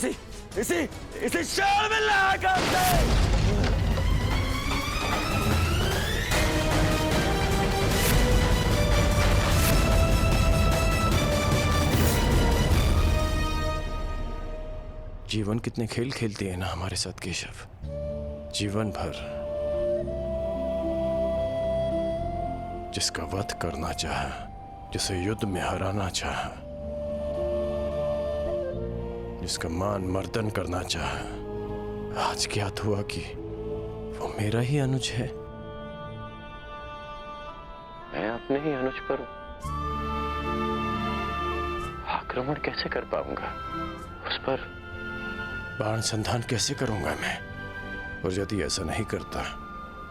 इसी इसी शहर में लगा करते। जीवन कितने खेल खेलती है ना हमारे साथ केशव। जीवन भर जिसका वध करना चाहा, जिसे युद्ध में हराना चाहा, जिसका मान मर्दन करना चाहा, आज ज्ञात हुआ कि वो मेरा ही अनुज है। मैं अपने ही अनुज पर आक्रमण कैसे कर पाऊंगा? उस पर बाण संधान कैसे करूंगा मैं? और यदि ऐसा नहीं करता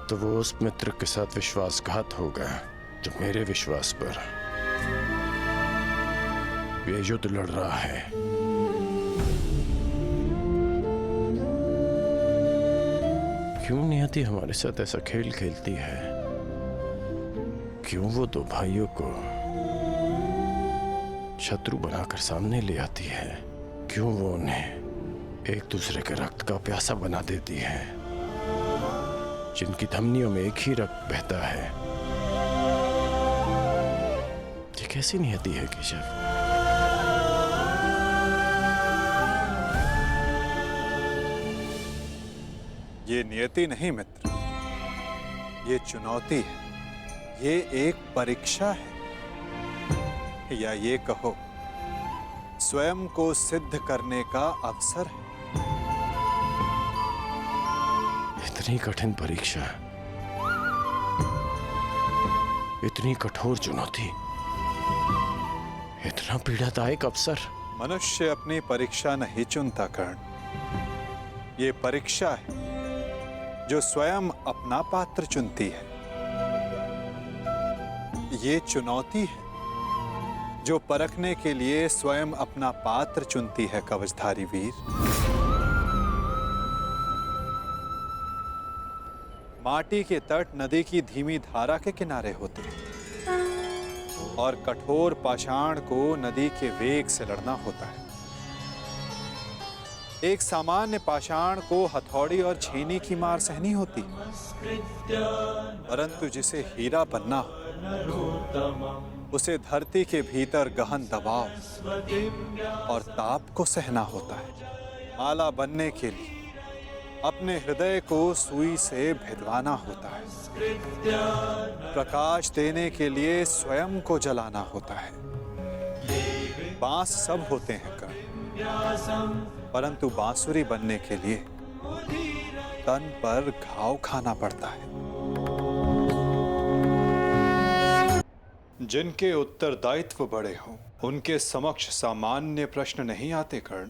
तो वो उस मित्र के साथ विश्वासघात होगा जो मेरे विश्वास पर ये युद्ध लड़ रहा है। क्यों नियति हमारे साथ ऐसा खेल खेलती है? क्यों वो दो भाइयों को शत्रु बनाकर सामने ले आती है? क्यों वो उन्हें एक दूसरे के रक्त का प्यासा बना देती है, जिनकी धमनियों में एक ही रक्त बहता है? ये कैसी नियति है केशव? ये नियति नहीं मित्र, ये चुनौती है, ये एक परीक्षा है, या ये कहो स्वयं को सिद्ध करने का अवसर है। इतनी कठिन परीक्षा, इतनी कठोर चुनौती, इतना पीड़ादायक अवसर। मनुष्य अपनी परीक्षा नहीं चुनता कर्ण, ये परीक्षा है जो स्वयं अपना पात्र चुनती है। ये चुनौती है जो परखने के लिए स्वयं अपना पात्र चुनती है कवचधारी वीर। माटी के तट नदी की धीमी धारा के किनारे होते हैं और कठोर पाषाण को नदी के वेग से लड़ना होता है। एक सामान्य पाषाण को हथौड़ी और छेनी की मार सहनी होती है, परंतु जिसे हीरा बनना हो उसे धरती के भीतर गहन दबाव और ताप को सहना होता है। माला बनने के लिए अपने हृदय को सुई से भिदवाना होता है। प्रकाश देने के लिए स्वयं को जलाना होता है। बांस सब होते हैं कर्ण, परंतु बांसुरी बनने के लिए तन पर घाव खाना पड़ता है। जिनके उत्तरदायित्व बड़े हों उनके समक्ष सामान्य प्रश्न नहीं आते कर्ण।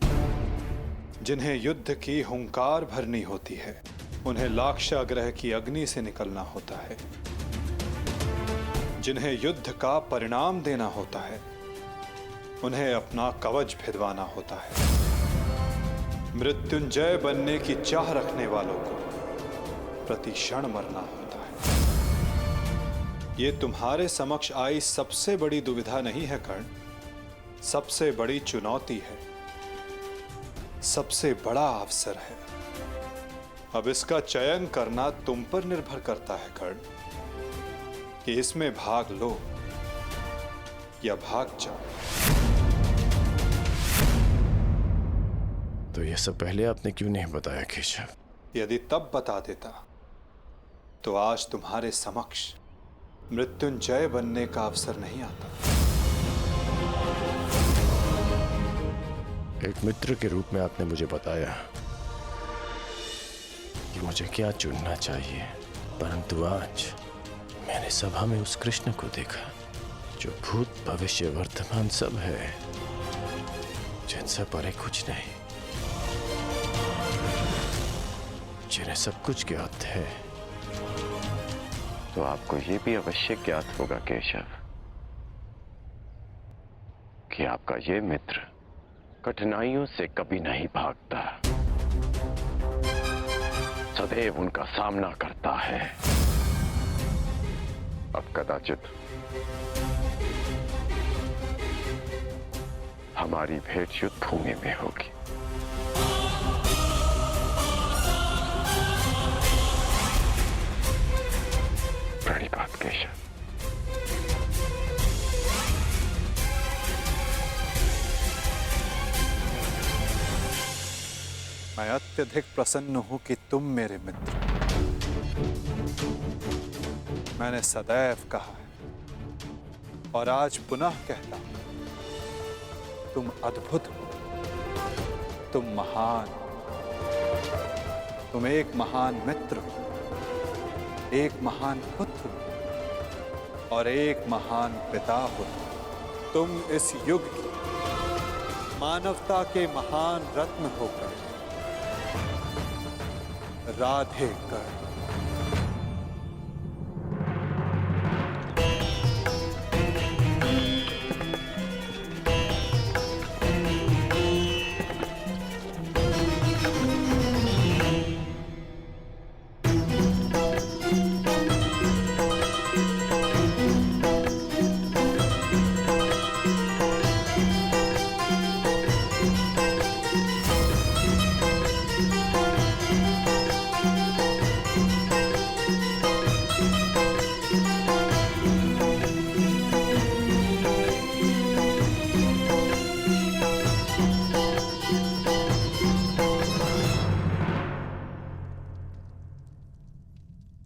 जिन्हें युद्ध की हुंकार भरनी होती है उन्हें लाक्षागृह की अग्नि से निकलना होता है। जिन्हें युद्ध का परिणाम देना होता है उन्हें अपना कवच भिदवाना होता है। मृत्युंजय बनने की चाह रखने वालों को प्रति क्षण मरना होता है। ये तुम्हारे समक्ष आई सबसे बड़ी दुविधा नहीं है कर्ण, सबसे बड़ी चुनौती है, सबसे बड़ा अवसर है। अब इसका चयन करना तुम पर निर्भर करता है कर्ण कि इसमें भाग लो या भाग जाओ। तो यह सब पहले आपने क्यों नहीं बताया केशव? यदि तब बता देता तो आज तुम्हारे समक्ष मृत्युंजय बनने का अवसर नहीं आता। एक मित्र के रूप में आपने मुझे बताया कि मुझे क्या चुनना चाहिए, परंतु आज मैंने सभा में उस कृष्ण को देखा जो भूत भविष्य वर्तमान सब है, जिनसे परे कुछ नहीं, जिन्हें सब कुछ ज्ञात है। तो आपको यह भी अवश्य ज्ञात होगा केशव कि आपका ये मित्र कठिनाइयों से कभी नहीं भागता, सदैव उनका सामना करता है। अब कदाचित हमारी भेंट युद्ध भूमि में होगी। मैं अत्यधिक प्रसन्न हूं कि तुम मेरे मित्र हो। मैंने सदैव कहा है और आज पुनः कहता हूं, तुम अद्भुत हो, तुम महान हो, तुम एक महान मित्र हो, एक महान पुत्र हो और एक महान पिता हो। तुम इस युग की मानवता के महान रत्न होकर राधे कर।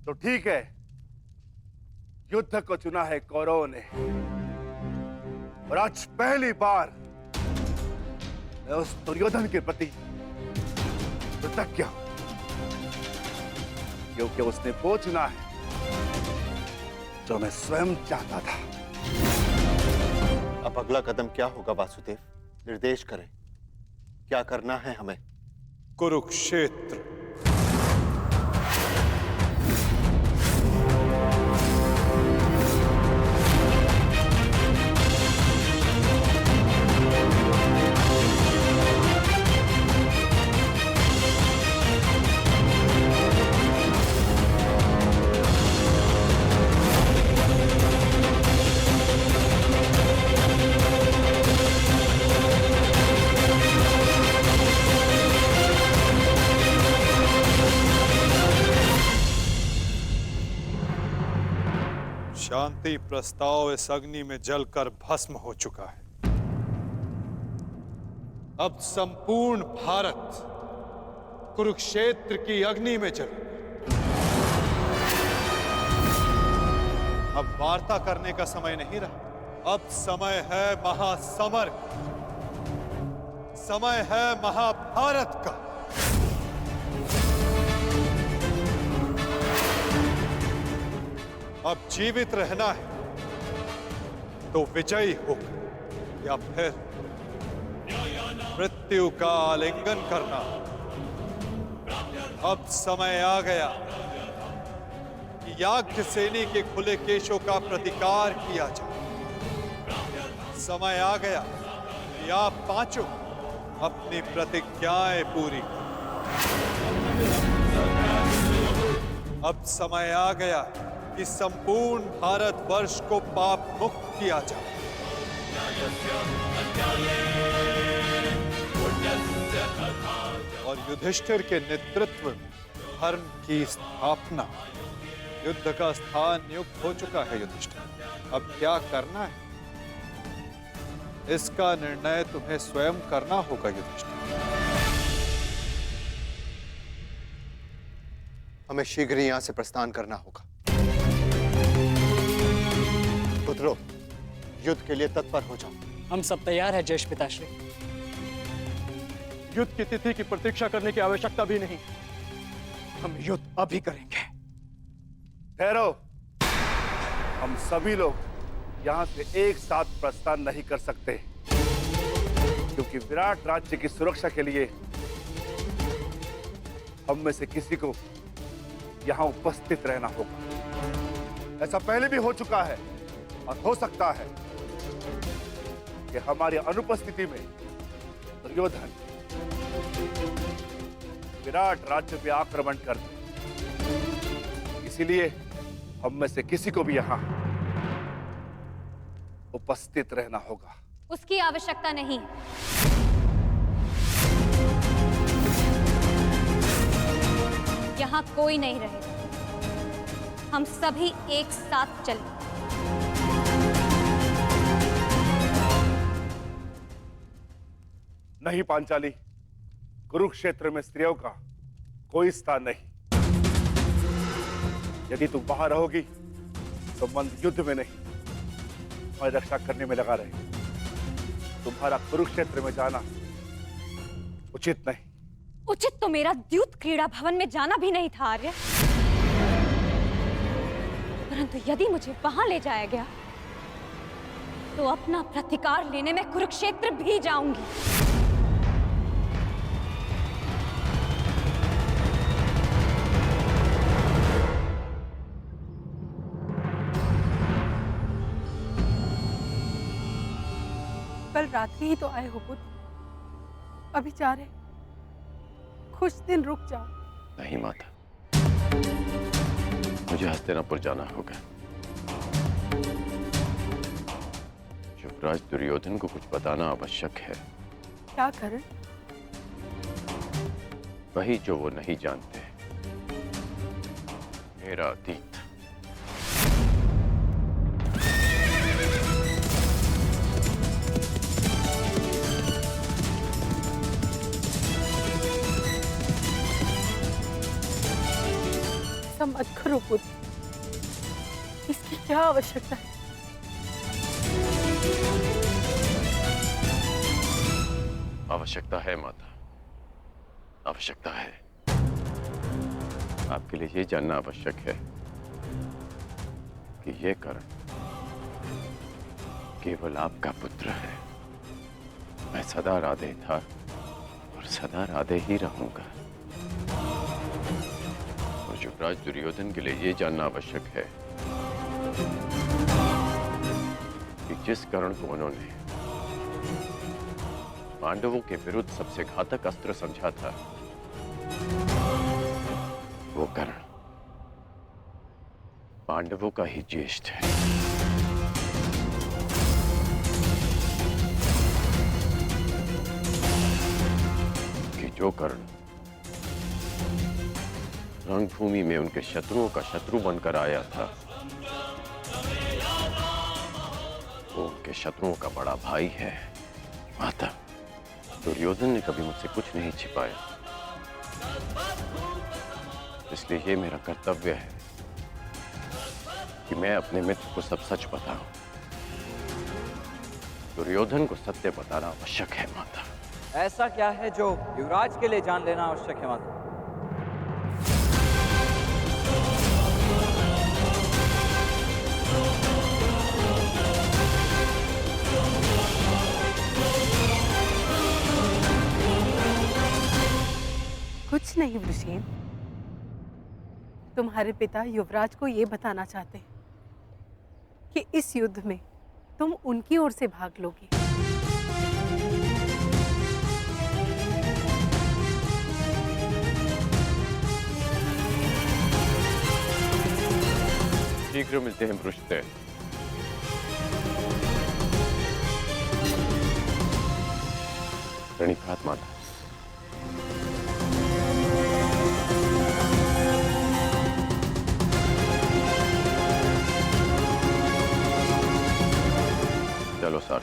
तो ठीक है, युद्ध को चुना है कौरवों ने और आज पहली बार मैं उस दुर्योधन के प्रति कृतज्ञ हूं, क्योंकि उसने वो चुना है जो मैं स्वयं चाहता था। अब अगला कदम क्या होगा वासुदेव? निर्देश करें, क्या करना है हमें? कुरुक्षेत्र। शांति प्रस्ताव इस अग्नि में जलकर भस्म हो चुका है। अब संपूर्ण भारत कुरुक्षेत्र की अग्नि में जले। अब वार्ता करने का समय नहीं रहा, अब समय है महासमर, समय है महाभारत का। अब जीवित रहना है तो विजयी होकर या फिर मृत्यु का आलिंगन करना। अब समय आ गया कि याज्ञसेनी के खुले केशों का प्रतिकार किया जाए। समय आ गया कि आप पांचों अपनी प्रतिज्ञाएं पूरी करें। अब समय आ गया कि संपूर्ण भारतवर्ष को पाप मुक्त किया जाए। और युधिष्ठिर के नेतृत्व में धर्म की स्थापना। युद्ध का स्थान नियुक्त हो चुका है युधिष्ठिर, अब क्या करना है इसका निर्णय तुम्हें स्वयं करना होगा युधिष्ठिर। हमें शीघ्र ही यहां से प्रस्थान करना होगा। पुत्रों, युद्ध के लिए तत्पर हो जाओ। हम सब तैयार हैं जयेश पिताश्री। युद्ध की तिथि की प्रतीक्षा करने की आवश्यकता भी नहीं, हम युद्ध अभी करेंगे। ठहरो, हम सभी लोग यहां से एक साथ प्रस्थान नहीं कर सकते, क्योंकि विराट राज्य की सुरक्षा के लिए हम में से किसी को यहां उपस्थित रहना होगा। ऐसा पहले भी हो चुका है और हो सकता है कि हमारी अनुपस्थिति में दुर्योधन विराट राज्य पे आक्रमण कर दे। इसीलिए हम में से किसी को भी यहां उपस्थित रहना होगा। उसकी आवश्यकता नहीं। यहां कोई नहीं रहेगा, हम सभी एक साथ चलें। नहीं पांचाली, कुरुक्षेत्र में स्त्रियों का कोई स्थान नहीं। यदि तुम वहां रहोगी तो मन युद्ध में नहीं, तुम्हारी रक्षा करने में लगा रहेगा। तुम्हारा कुरुक्षेत्र में जाना उचित नहीं। उचित तो मेरा द्यूत क्रीड़ा भवन में जाना भी नहीं था आर्य, परंतु यदि मुझे वहां ले जाया गया तो अपना प्रतिकार लेने में कुरुक्षेत्र भी जाऊंगी। कल रात्रि ही तो आए हो पुत्र, अभी जा रहे? कुछ दिन रुक जाओ। नहीं माता, मुझे हस्तिनापुर जाना होगा। युवराज दुर्योधन को कुछ बताना आवश्यक है। क्या करें? वही जो वो नहीं जानते, मेरा अतीत। ऐसा मत करो पुत्र, इसकी क्या आवश्यकता है? आवश्यकता है माता, आवश्यकता है। आपके लिए ये जानना आवश्यक है कि ये कर्ण केवल आपका पुत्र है। मैं सदा राधे था और सदा राधे ही रहूंगा। और युवराज दुर्योधन के लिए ये जानना आवश्यक है कि जिस कर्ण को उन्होंने पांडवों के विरुद्ध सबसे घातक अस्त्र समझा था, वो कर्ण पांडवों का ही ज्येष्ठ है। कि जो कर्ण रणभूमि में उनके शत्रुओं का शत्रु बनकर आया था, वो उनके शत्रुओं का बड़ा भाई है। माता, दुर्योधन ने कभी मुझसे कुछ नहीं छिपाया, इसलिए ये मेरा कर्तव्य है कि मैं अपने मित्र को सब सच बताऊं। दुर्योधन को सत्य बताना आवश्यक है माता। ऐसा क्या है जो युवराज के लिए जान लेना आवश्यक है माता? कुछ नहीं वृषेण, तुम्हारे पिता युवराज को ये बताना चाहते हैं कि इस युद्ध में तुम उनकी ओर से भाग लोगे। शीघ्र मिलते हैं पृष्ठदेव। प्रणिपात माता। चलो सर।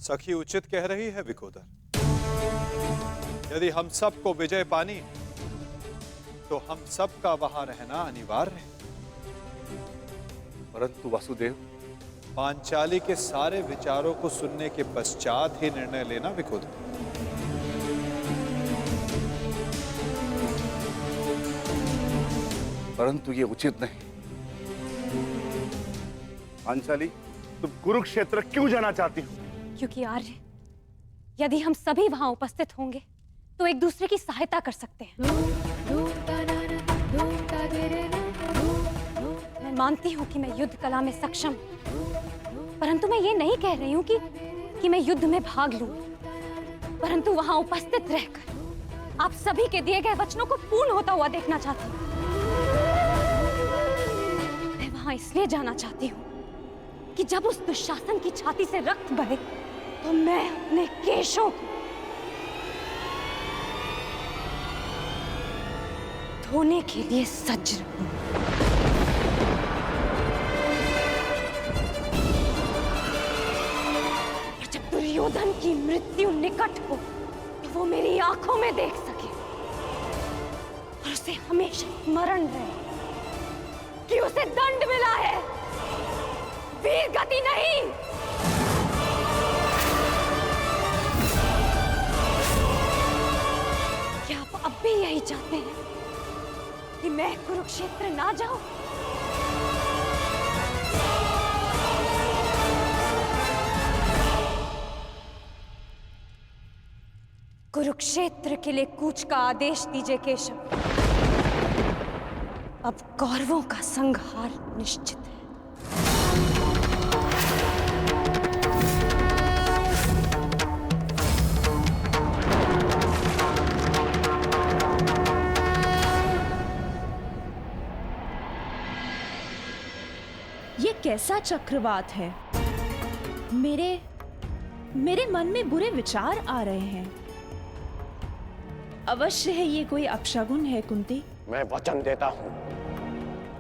सखी उचित कह रही है विकोदर। यदि हम सबको विजय पानी तो हम सबका वहां रहना अनिवार्य है। परंतु वासुदेव, पांचाली के सारे विचारों को सुनने के पश्चात ही निर्णय लेना विकोदर। परंतु ये उचित नहीं। पांचाली, तुम कुरुक्षेत्र क्यों जाना चाहती हो? क्योंकि आर्य, यदि हम सभी वहां उपस्थित होंगे तो एक दूसरे की सहायता कर सकते हैं। मैं मानती हूं कि मैं युद्ध कला में सक्षम हूं, परंतु मैं ये नहीं कह रही हूं कि मैं युद्ध में भाग लूं, परंतु वहां उपस्थित रहकर आप सभी के दिए गए वचनों को पूर्ण होता हुआ देखना चाहती हूं। मैं वहां इसलिए जाना चाहती हूं कि जब उस दुशासन की छाती से रक्त बहे तो मैं अपने केशों को धोने के लिए सज्ज रहूं। दुर्योधन की मृत्यु निकट हो, वो मेरी आंखों में देख सके और उसे हमेशा स्मरण रहे कि उसे दंड मिला है, वीर गति नहीं। क्या आप अब भी यही चाहते हैं कि मैं कुरुक्षेत्र ना जाऊं? कुरुक्षेत्र के लिए कूच का आदेश दीजिए केशव। अब कौरवों का संहार निश्चित है। ये कैसा चक्रवात है? मेरे मन में बुरे विचार आ रहे हैं। अवश्य है ये कोई अपशगुन है कुंती। मैं वचन देता हूं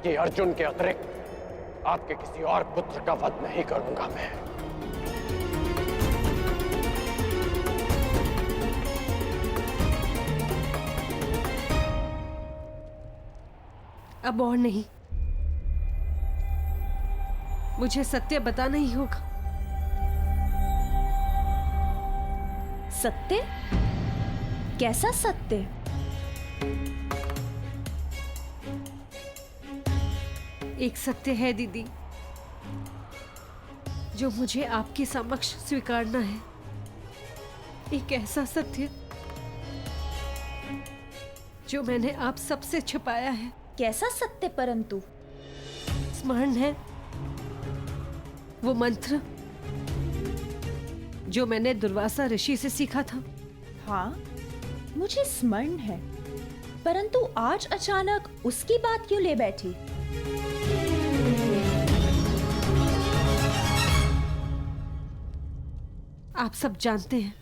कि अर्जुन के अतिरिक्त आपके किसी और पुत्र का वध नहीं करूंगा मैं। अब और नहीं, मुझे सत्य बताना ही होगा। सत्य? कैसा सत्य? एक सत्य है दीदी, जो मुझे आपके समक्ष स्वीकारना है। एक ऐसा सत्य जो मैंने आप सबसे छुपाया है। कैसा सत्य? परंतु स्मरण है वो मंत्र जो मैंने दुर्वासा ऋषि से सीखा था? हाँ, मुझे स्मरण है, परंतु आज अचानक उसकी बात क्यों ले बैठी? आप सब जानते हैं,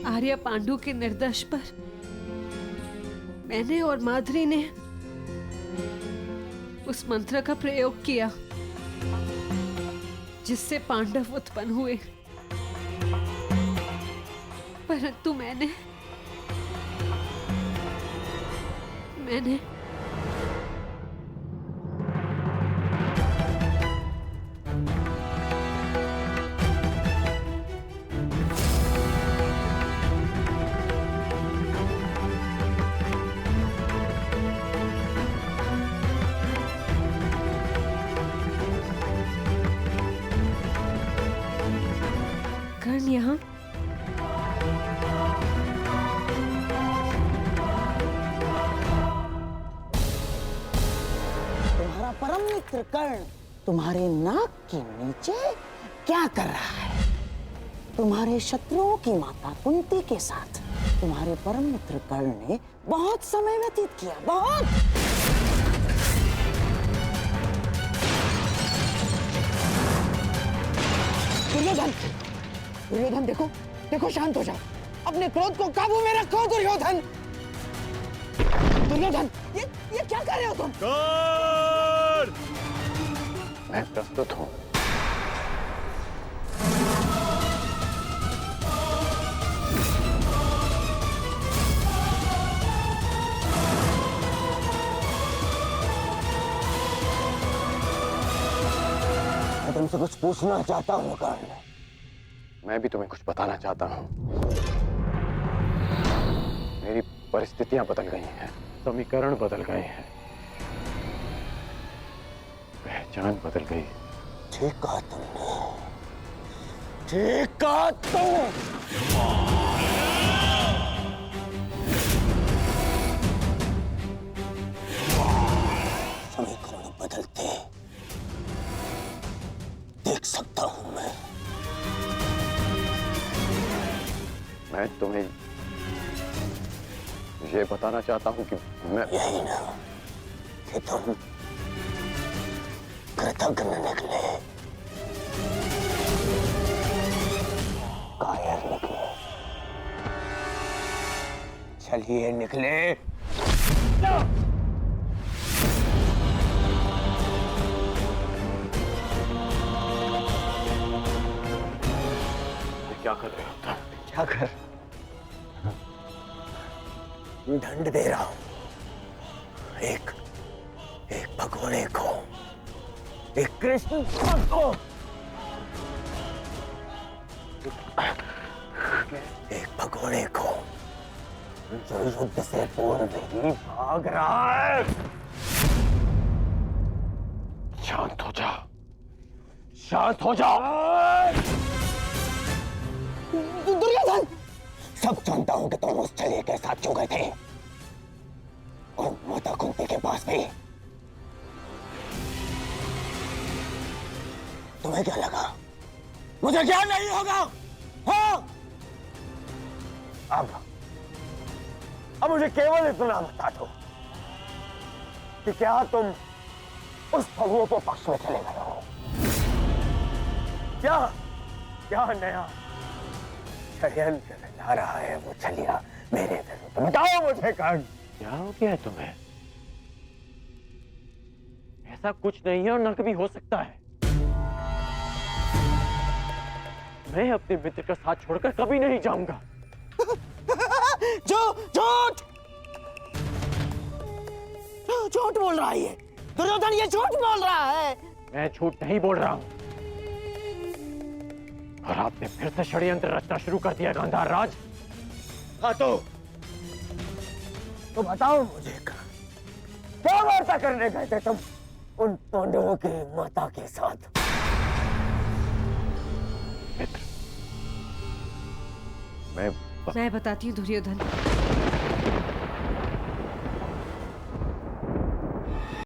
आर्य पांडु के निर्देश पर मैंने और माधुरी ने उस मंत्र का प्रयोग किया जिससे पांडव उत्पन्न हुए, परंतु मैंने कर्ण यहाँ तुम्हारा परम मित्र कर्ण तुम्हारे नाक के नीचे क्या कर रहा है? तुम्हारे शत्रुओं की माता कुंती के साथ तुम्हारे परम मित्र कर्ण ने बहुत समय व्यतीत किया, बहुत। दुर्योधन, दुर्योधन देखो, देखो, शांत हो जाओ, अपने क्रोध को काबू में रखो। दुर्योधन, दुर्योधन, ये क्या कर रहे हो तुम? मैं प्रस्तुत हूं। मैं तुमसे कुछ पूछना चाहता हूँ कर्ण। मैं भी तुम्हें कुछ बताना चाहता हूं। मेरी परिस्थितियां बदल गई हैं, समीकरण बदल गए हैं, पहचान बदल गई। ठीक कहा तुमने, ठीक कहा तुमने। समीकरण बदलते देख सकता हूं मैं तुम्हें ये बताना चाहता हूं कि मैं यही ना कि तुम कृतज्ञ निकले, कायर निकले। चलिए निकले। दंड दे रहा हूं। एक भगोड़े को, एक कृष्ण भक्त को, एक भगोड़े को जो युद्ध से पूर्व ही भाग रहा है। शांत हो जा, शांत हो जा। दुर्योधन, सब जानता हूं कि तुम उस छलिए के साथ क्यों गए थे और माता कुंती के पास भी। तुम्हें क्या लगा मुझे क्या नहीं होगा? हाँ? अब मुझे केवल इतना बता दो कि क्या तुम उस छलिए के पक्ष में चले गए हो? क्या नया षड्यंत्र रचा रहा है वो छलिया मेरे विरुद्ध? बताओ मुझे कर्ण। क्या हो गया है तुम्हें? ऐसा कुछ नहीं है और न कभी हो सकता है। मैं अपने मित्र का साथ छोड़कर कभी नहीं जाऊंगा। झूठ बोल रहा है ये दुर्योधन, ये झूठ बोल रहा है। मैं झूठ नहीं बोल रहा हूं और आपने फिर से षड्यंत्र रचना शुरू कर दिया गांधार राज। हाँ तो बताओ मुझे क्या वार्ता करने गए थे तुम उन पांडवों की माता के साथ? मित्र, मैं बताती हूँ दुर्योधन।